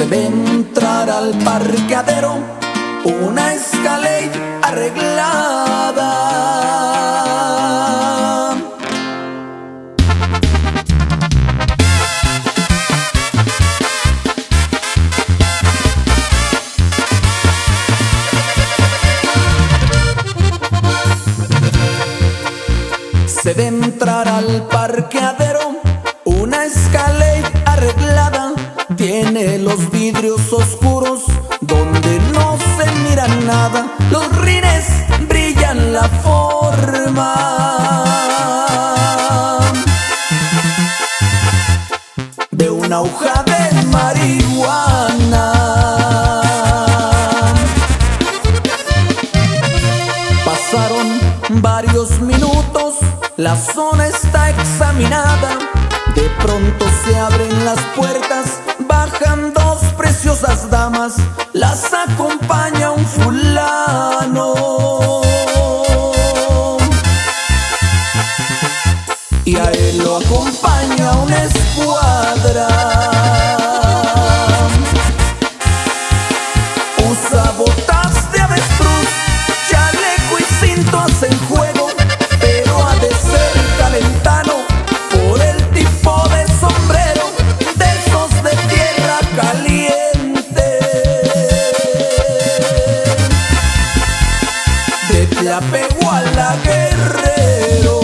Se ve entrar al parqueadero una Escalade arreglada. Se ve entrar al parqueadero una Escalade arreglada. Tiene los vidrios oscuros donde no se mira nada. Los rines brillan la forma de una hoja de marihuana. Pasaron varios minutos, la zona está examinada. De pronto se abren las puertas, bajan dos preciosas damas, las acompaña un fulano y a él lo acompaña una escuadra. Usa botas de avestruz, chaleco y cinto hacen juego, pero ha de ser calentano por el tipo de sombrero, de esos de tierra caliente. De Tlapehuala, Guerrero.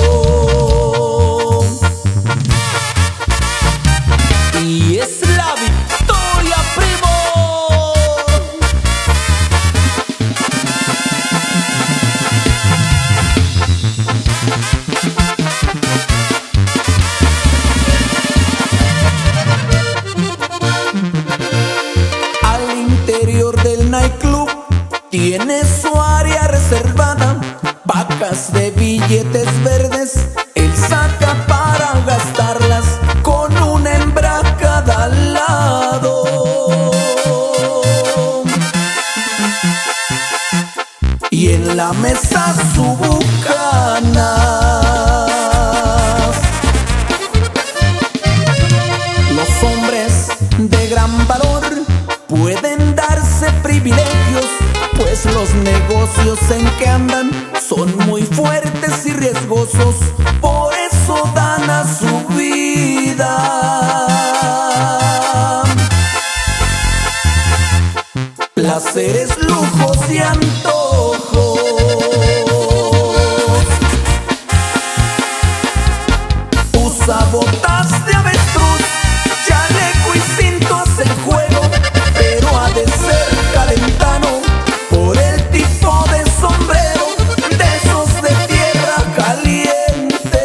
Y es la victoria, primo. Al interior del nightclub tiene su área reservada, pacas de billetes verdes él saca para gastarlas, con una hembra a cada lado. Y en la mesa su bucana. Los hombres de gran valor pueden darse privilegios, pues los negocios en que andan son muy fuertes y riesgosos. Por eso dan a su vida placeres, lujos y antojos. Usa botas de avestruz, chaleco y cinto hacen juego, pero ha de ser calentano por el tipo de sombrero, de esos de tierra caliente.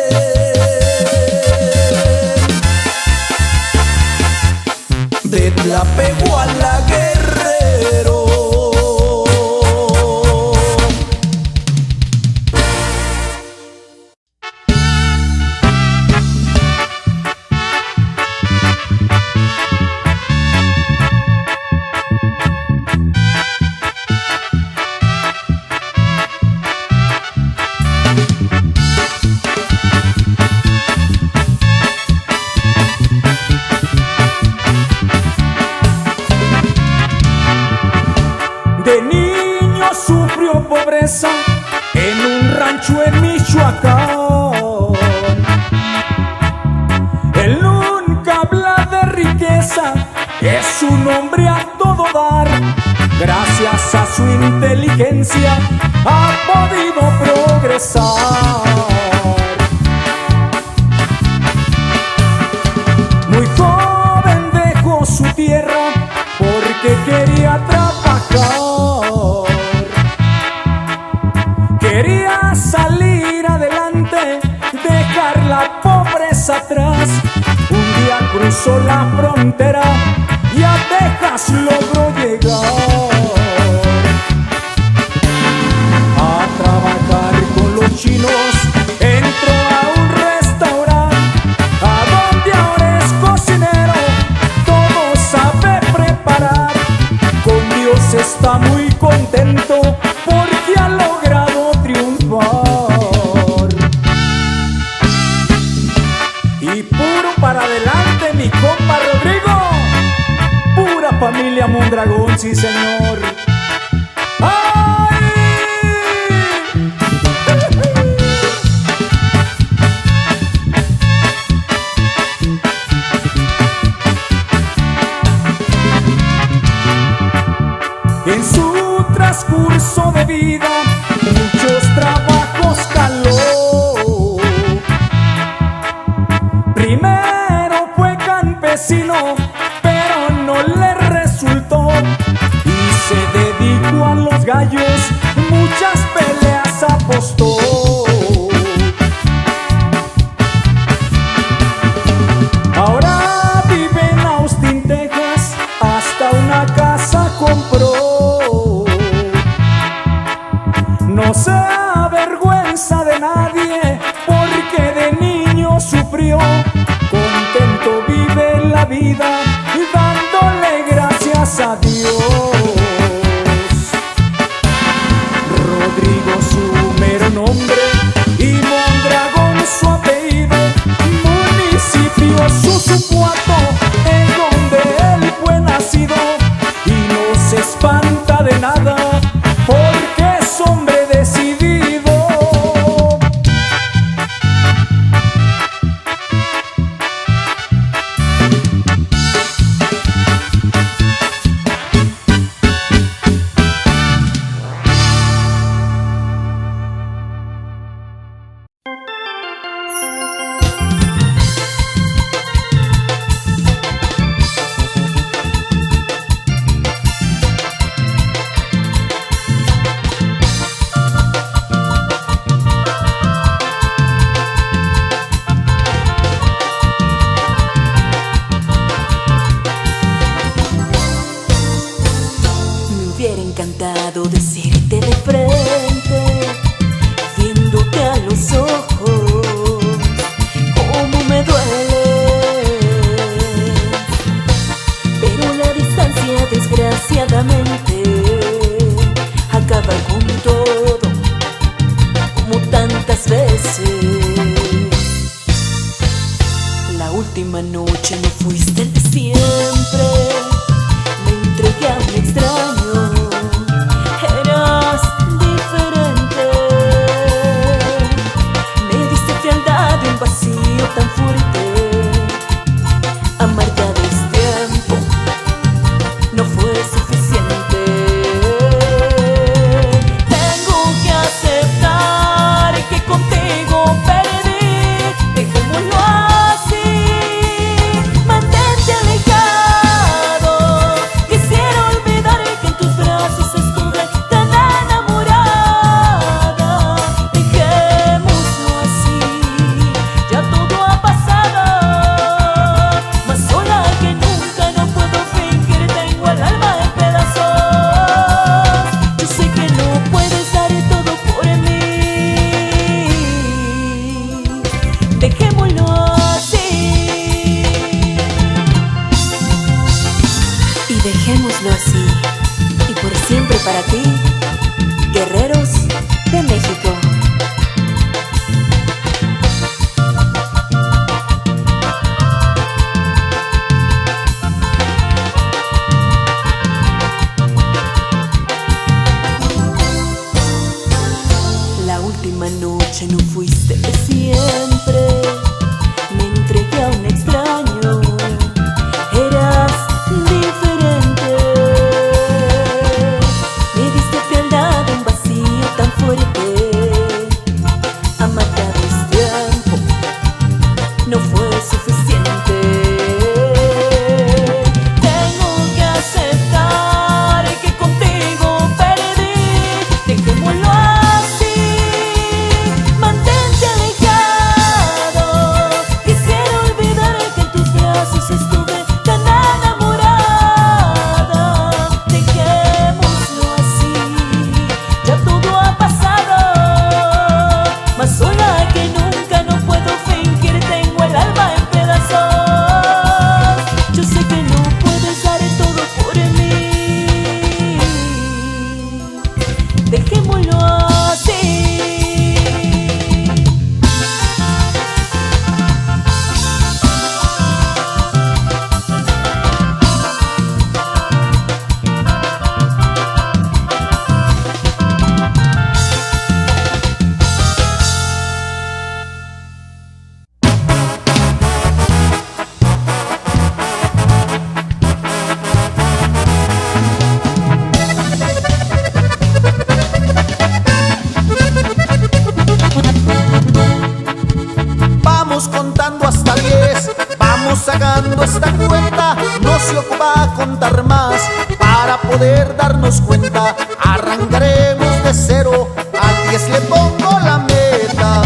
De Tlapehuala, Guerrero. De niño sufrió pobreza en un rancho en Michoacán. Él nunca habla de riqueza, es un hombre a todo dar. Gracias a su inteligencia ha podido progresar. Muy joven dejó su tierra porque quería trabajar. Quería salir adelante, dejar la pobreza atrás. Un día cruzó la frontera y a Texas logró llegar a trabajar con los chinos. Entró a un restaurante a donde ahora es cocinero, todo sabe preparar. Con Dios está muy contento porque ha logrado triunfar. Y puro para adelante mi compa Rodrigo, pura familia Mondragón, sí señor. ¡Ay! En su transcurso de vida muchos trabajos caló. Primero fue campesino, pero no le resultó, y se dedicó a los gallos, muchas peleas apostó. Ahora vive en Austin, Texas, hasta una casa compró. No se avergüenza de nadie porque de niño sufrió. Contento vive la vida dándole gracias a Dios. Rodrigo su mero nombre y Mondragón su apellido. Municipio Susupuato en donde él fue nacido, y no se espanta de nada porque es hombre decidido. Decirte de frente, viéndote a los ojos, cómo me duele. Pero la distancia desgraciadamente acaba con todo, como tantas veces. La última noche no fuiste el de siempre, me entregué a un extraño. Eras diferente, me diste frialdad de un vacío tan fuerte. Amarga de tiempo no fue suficiente. Tengo que aceptar que contigo perdí. Dejémoslo así, mantente alejado. Quisiera olvidar que en tus brazos estuve tan enamorada. Dejémoslo así, ya todo ha pasado. Más sola que nunca, no puedo fingir, tengo el alma en pedazos. Yo sé que no puedes dar todo por mí. Dejémoslo así, y dejémoslo así, y por siempre para ti, Guerreros de México. La última noche no fuiste de siempre, me entregué a un extraño. Eras diferente, me diste sacando esta cuenta, no se ocupa a contar más. Para poder darnos cuenta, arrancaremos de 0 a 10, le pongo la meta.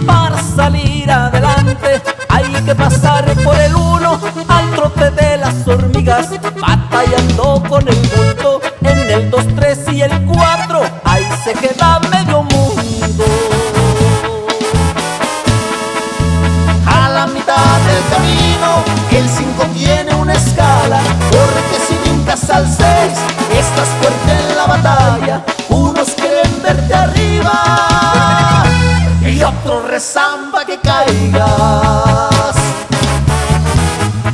Para salir adelante hay que pasar por el 1 al trote de las hormigas, batallando con el bulto en el 2, 3 y el 4, ahí se queda medio mundo. A la mitad del camino el 5 tiene una escala, porque si brincas al 6 estás fuerte en la batalla. Unos quieren verte arriba y otros rezan pa' que caigas.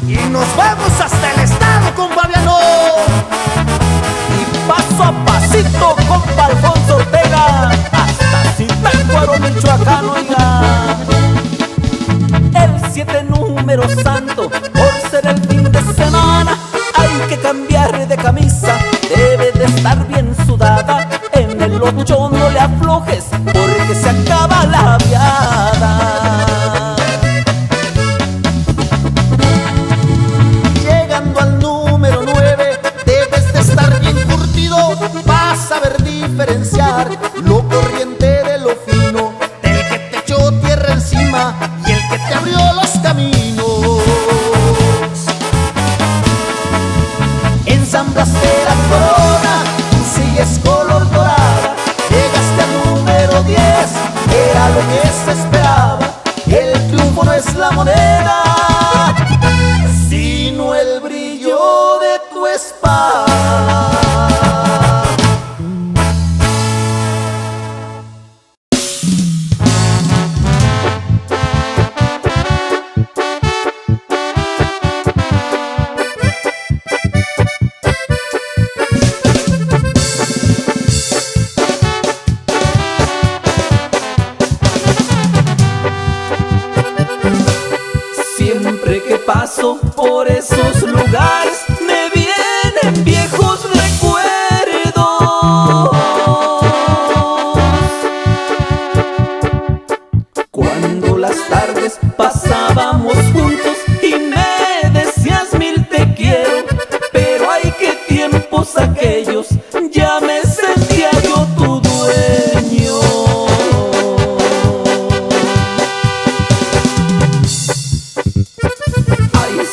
Y nos vemos hasta el estado con Fabiano. Y paso a pasito, compa Alfonso Ortega, hasta Zitácuaro, Michoacán, oiga. El 7 número santo, por ser el fin de semana, hay que cambiar de camisa, debe de estar bien sudada. En el 8 no le aflojes, porque se acaba la viada. Llegando al número 9 debes de estar bien curtido, vas a saber diferenciar lo corriente de lo fino, del que te echó tierra encima y el que te abrió los caminos. Ensamblaste la corona, tú sigues color dorada, llegaste al número 10, era lo que se esperaba. El triunfo no es la moneda, sino el brillo de tu espada. Siempre que paso por esos lugares me vienen viejos recuerdos. Cuando las tardes pasábamos juntos y me decías 1000 te quiero, pero ay qué tiempos aquellos, ya me sentía yo tu dueño.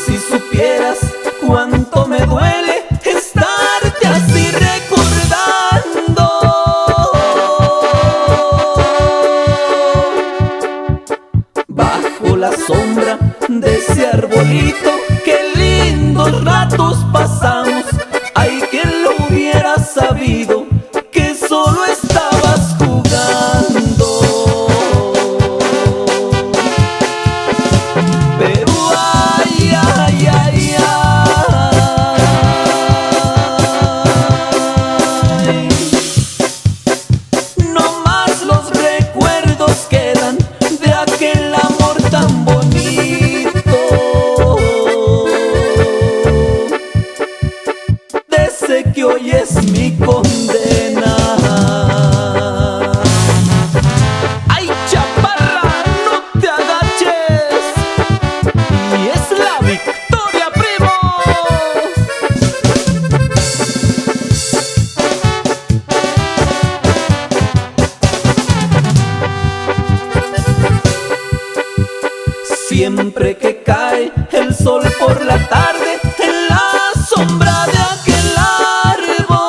Si supieras cuánto me duele estarte así recordando. Bajo la sombra de ese arbolito, qué lindos ratos pasamos. Ay, que lo hubiera sabido, que solo estabas jugando. Pero ay, ay, ay, ay, no más los recuerdos quedan de aquel amor tan bonito, de ese que hoy es mi condena. Ay, chaparra, no te agaches, y es la victoria, primo. Siempre que cae el sol por la tarde en la sombra de aquel árbol,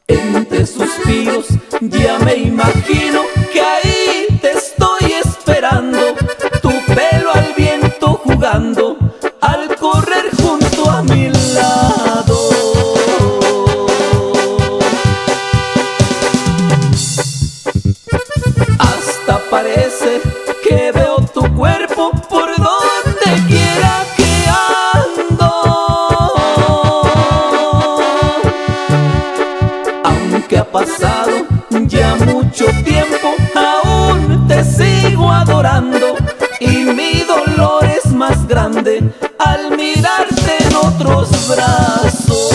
entre suspiros ya me imagino que ahí te estoy esperando, tu pelo al viento jugando, al correr junto a mi lado. Hasta parece que veo tu cuerpo por donde quiera que ando. Aunque ha pasado ya mucho tiempo, aún te sigo adorando, y mi dolor es más grande al mirarte en otros brazos.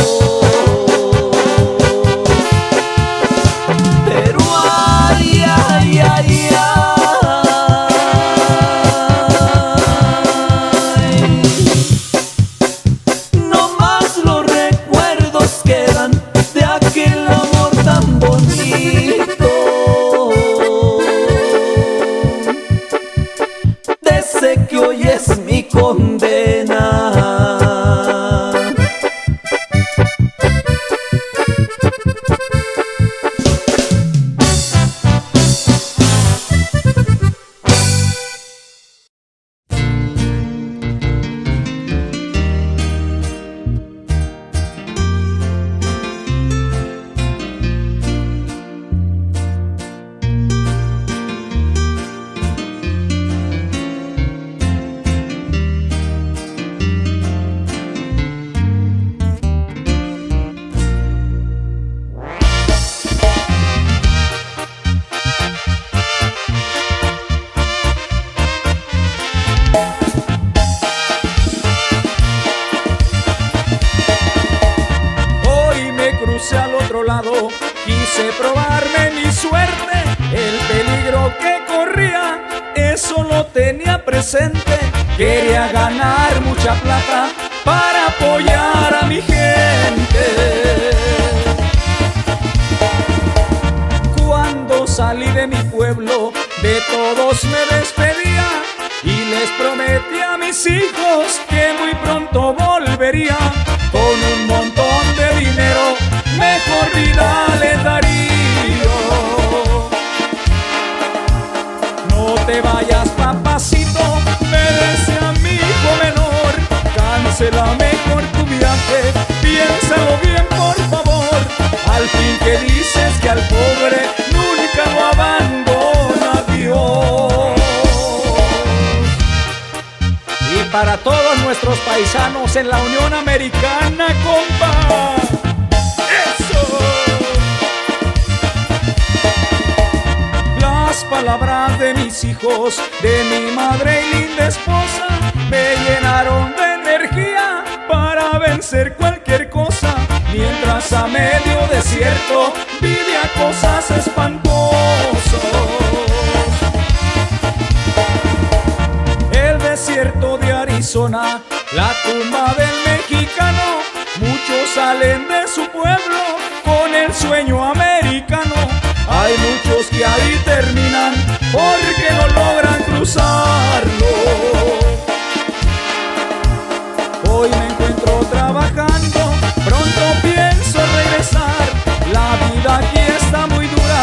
de probarme mi suerte, el peligro que corría, eso lo tenía presente. Quería ganar mucha plata para apoyar a mi gente. Cuando salí de mi pueblo, de todos me despedía y les prometí a mis hijos que muy pronto volvería. Con un montón de dinero, mejor vida les daría. No te vayas, papacito, me decía mi hijo menor. Cancela mejor tu viaje, piénsalo bien por favor. Al fin que dices que al pobre nunca lo abandona Dios. Y para todos nuestros paisanos en la Unión Americana, compa. ¡Eso! Las palabras de mis hijos, de mi madre y linda esposa, me llenaron de energía para vencer cualquier cosa. Mientras a medio desierto vivía cosas espantosas. El desierto de Arizona, la tumba del mexicano. Muchos salen de su pueblo con el sueño americano. Hay muchos que ahí terminan porque no logran cruzarlo. Hoy me encuentro trabajando, pronto pienso regresar. La vida aquí está muy dura,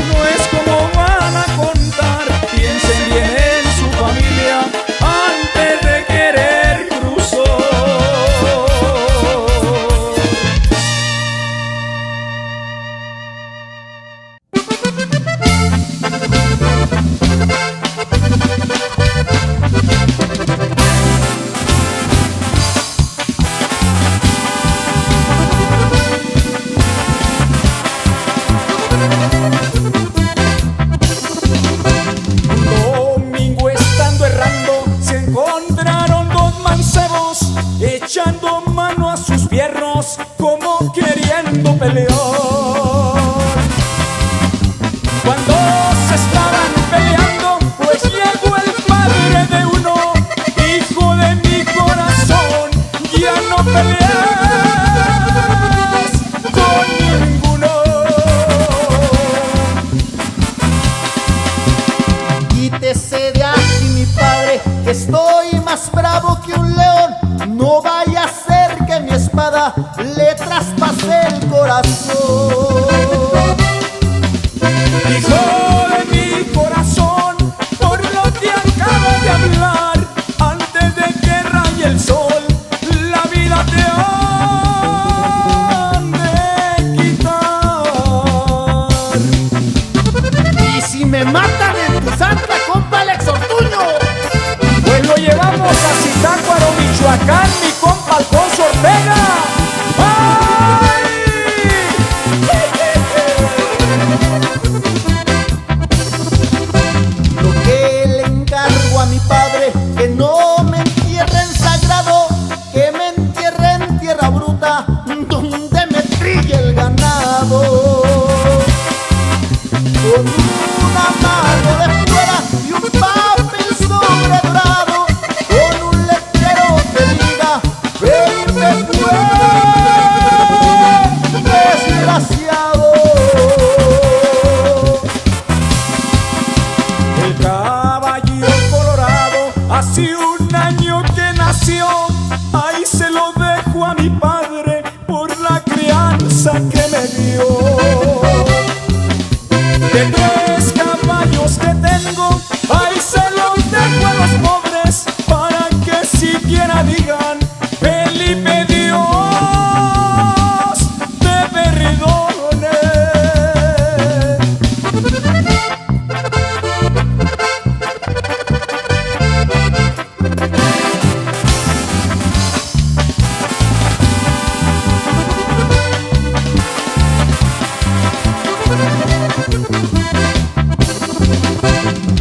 no es como van a contar. Piensen bien en su familia antes de querer cruzar. Echando mano a sus fierros como queriendo pelear. Cuando se estaban peleando, pues llegó el padre de uno. Hijo de mi corazón, ya no peleas con ninguno. Quítese de aquí, mi padre, que estoy más bravo que un león. No vaya a ser que mi espada le traspase el corazón. Hijo de mi corazón, por lo que acabas de hablar, antes de que raye el sol, la vida te han de quitar. Y si me matan en tu santa, compa Alex Ortuño, pues lo llevamos a Zitácuaro, Michoacán, mi compa Alfonso Ortega. ¡Ay! lo que le encargo a mi padre, que no me entierre en sagrado, que me entierre en tierra bruta, donde me trille el ganado. Con una mano de fuera y un papel sobre dorado, con un letrero que diga: venirme fue desgraciado. El caballito colorado, hace un año que nació, ahí se lo dejo a mi padre por la crianza que me dio. De 3 caballos que tengo, ahí se los dejo a los pobres, para que siquiera digan: Felipe, Dios te perdone.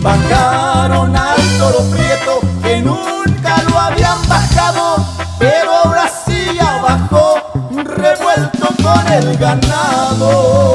Bajaron al toro prieto, que nunca lo habían bajado, pero ahora sí ya bajó, revuelto con el ganado.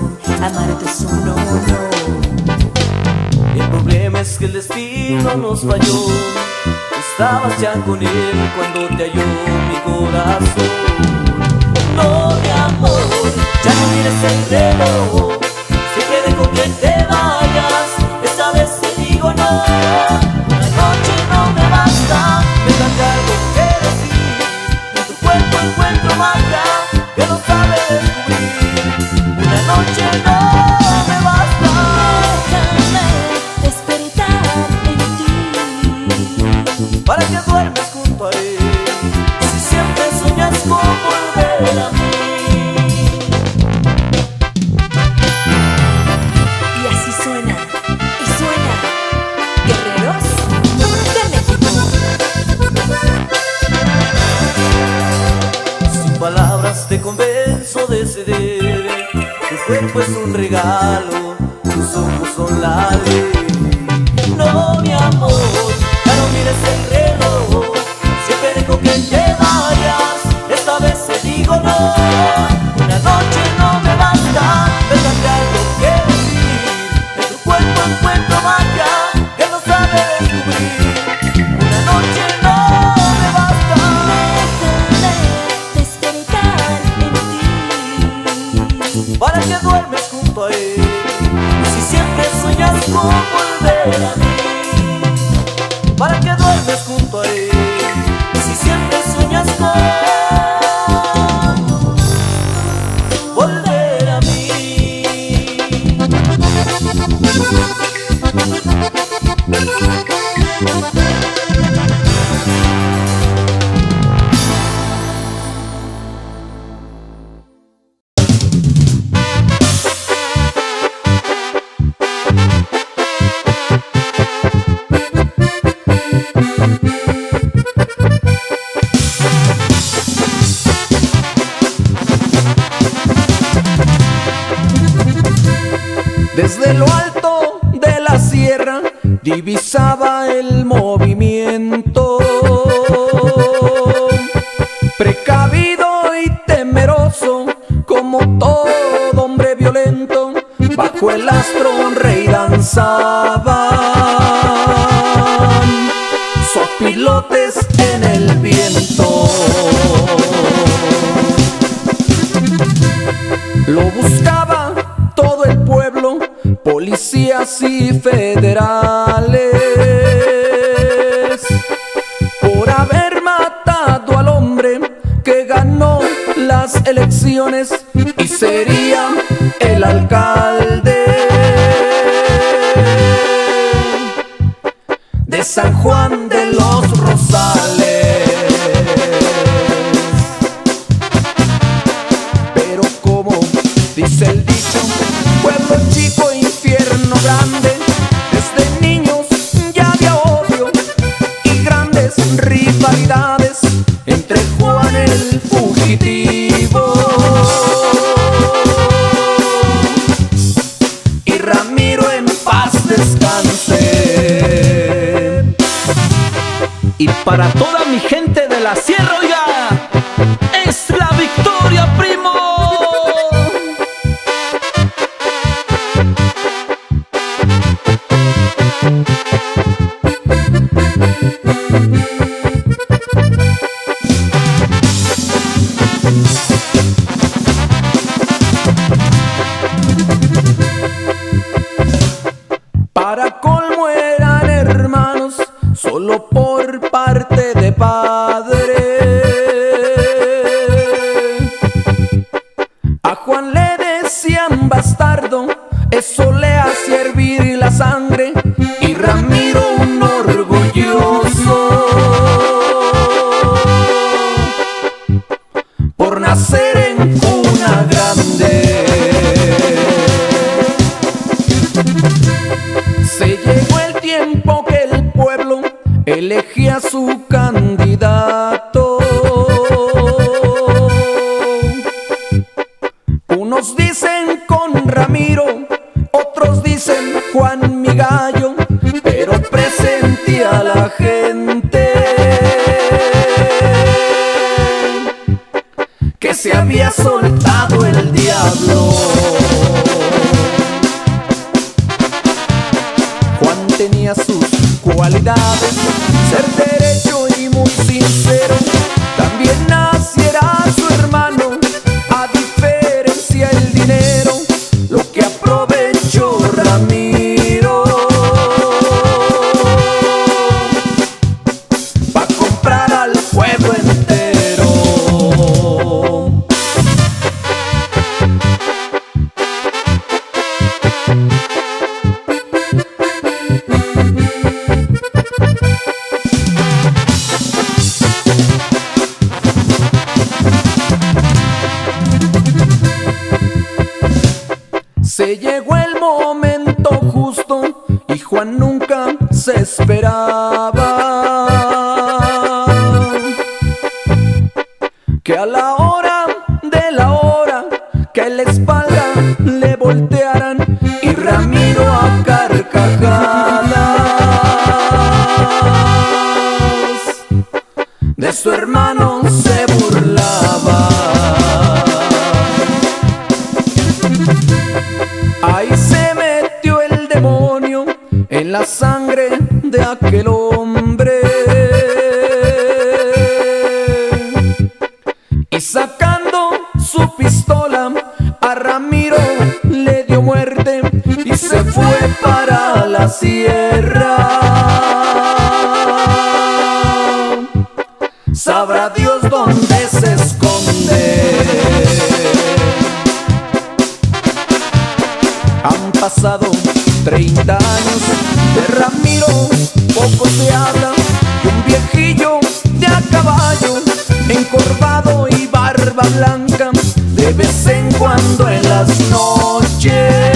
corazón, amarte es un no, no. El problema es que el destino nos falló. Estabas ya con él cuando te halló mi corazón. No, mi amor, ya no mires el reloj. Siempre dejo que te vayas, esta vez te digo no. Una noche no me basta, Me canta algo que decir. En tu cuerpo encuentro magia que no sabe descubrir. una noche no me basta. Déjame despertar en ti, Para que duermes junto a él. si siempre sueñas con volver a mí. Y así suena, y suena, Guerreros de México. Sin palabras te convenzo de ceder. Tu cuerpo es un regalo, tus ojos son la ley. No, mi amor, Ya no mires el reloj, siempre dejo que te vayas, esta vez te digo no. Una noche no me basta, déjate algo que decir. en tu cuerpo encuentro magia Que no sabe descubrir. una noche no me basta. Déjame despertar en ti, Para que duermes junto a él. si siempre sueñas con volver a mí. Para que duermes junto a él. Si siempre sueñas con volver a mí. Desde lo alto de la sierra divisaba el movimiento. Precavido y temeroso, como todo hombre violento, bajo el astro un rey danzaban sopilotes en el viento. Lo buscaba todo el pueblo, policías y federales, por haber matado al hombre que ganó las elecciones y sería el alcalde de San Juan de los Rosales. Pero como dice el dicho, pueblo chico, infierno grande, desde niños ya había odio y grandes rivalidades entre Juan el fugitivo y Ramiro, en paz descanse. Y para toda mi gente de la sierra, oiga, es la victoria, primo. Para colmo eran hermanos, solo por parte de padre. A Juan le decían bastardo, eso le hacía hervir la sangre, y Ramiro un orgulloso por nacer en cuna grande. Se llegó el tiempo que el pueblo elegía a su candidato. Unos dicen con Ramiro, otros dicen Juan mi gallo, pero presentía a la gente que se había soltado el diablo. oportunidades, ser derecho y muy sincero. También naciera su hermano, a diferencia el dinero, lo que aprovechó Ramiro pa' comprar al pueblo entero. Se llegó el momento justo y Juan nunca se esperaba que a la hora de la hora que la espalda le voltearan y Ramiro a carcajadas de su hermano se burlaba. Ahí se metió el demonio en la sangre de aquel hombre y sacando su pistola a Ramiro le dio muerte y se fue para la sierra. Sabrá Dios dónde se esconde. Han pasado 30 años, de Ramiro poco se habla, y un viejillo de a caballo, encorvado y barba blanca, de vez en cuando en las noches,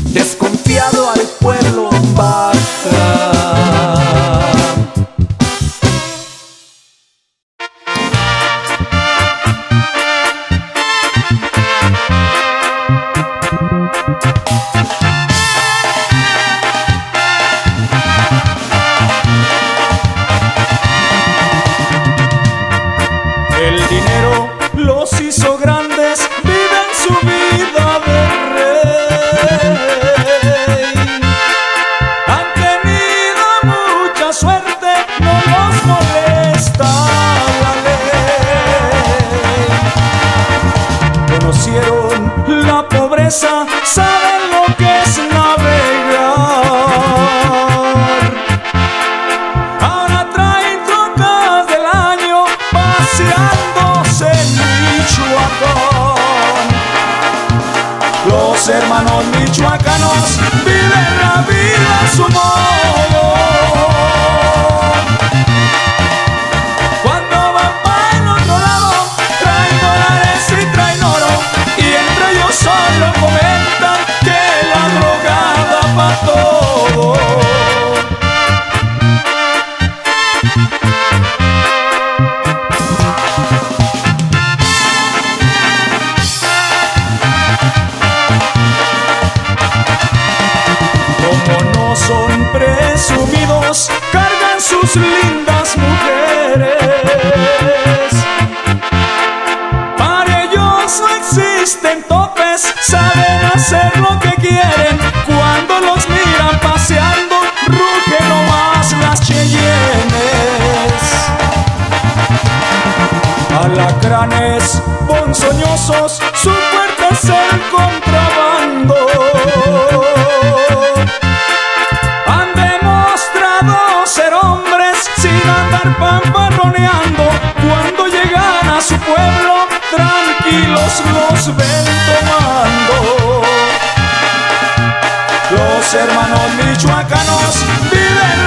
desconfiado al pueblo baja. El dinero los hizo grandes, viven su vida de rey. Han tenido mucha suerte, no los molesta la ley. Conocieron la pobreza, saben lo que es navegar. Ahora traen trocas del año paseándose en Michoacán. Los hermanos michoacanos viven la vida a su modo. Cuando van para el otro lado, traen dólares y traen oro, y entre ellos solo comentan que la drogada pa' todo. Como no son presumidos, cargan sus lindas mujeres. Para ellos no existen topes, saben hacer lo que quieren. Cuando los miran paseando, rugen nomás las cheyennes. Alacranes ponzoñosos, su fuerte es el contrabando. Han demostrado ser hombres sin andar pamparroneando. Cuando llegan a su pueblo, tranquilos los ven tomando. Los hermanos michoacanos viven